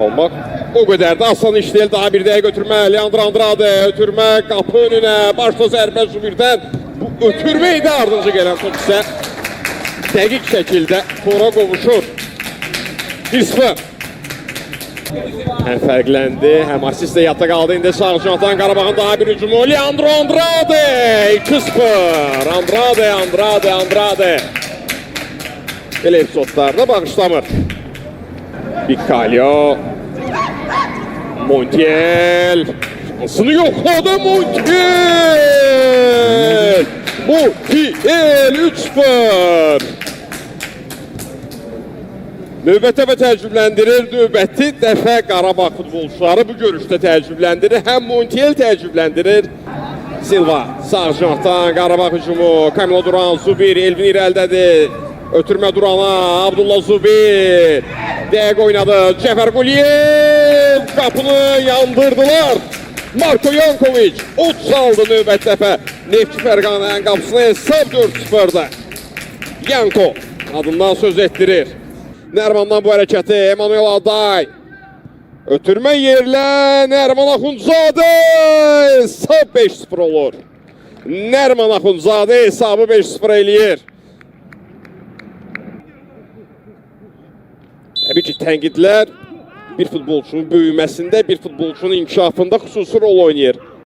Olmaq o qədər də asan iş deyil. Daha bir dəyə götürmə. Leandro Andrade ötürmə. Qapı önünə. Başda zərbə Zubirdən. Bu ötürmə idi ardınca gələn top isə dəqiq şəkildə tora qovuşur. 1-0. Həm fərqləndi, həm asistlə yadda qaldı. İndi Sarıcanatan Qarabağın daha bir hücumu. Leandro Andrade. 2-0. Andrade. Belə epizodlarda bağışlamır. Bicalho. Montiel. Şansını yoxladı Montiel. 3-0. Növbəti dəfə təəccübləndirir. Növbəti dəfə Qarabağ futbolçuları bu görüşdə təəccübləndirir. Həm Montiel təəccübləndirir. Silva, Sarıcanatan, Qarabağ hücumu. Kamilo Duran, Zubir, Elvin irəlidədir. Ötürmə Durana, Abdullah Zubir. Dəqiq oynadı. Cəfər Quliyev. Qapını yandırdılar. Marko Yankovic. Ot saldı növbəti dəfə. Neftçi Fərqanənin qapısına hesab 4-0'da. Yanko adından söz etdirir. Nərmandan bu hərəkəti. Emanuel Aday. Ötürmə yerlə Nərman Axundzadə. Hesab 5-0 olur. Nərman Axundzadə hesabı 5-0 eləyir. Təbii ki, tənqidlər bir futbolçunun böyüməsində, bir futbolçunun inkişafında xüsusi rol oynayır.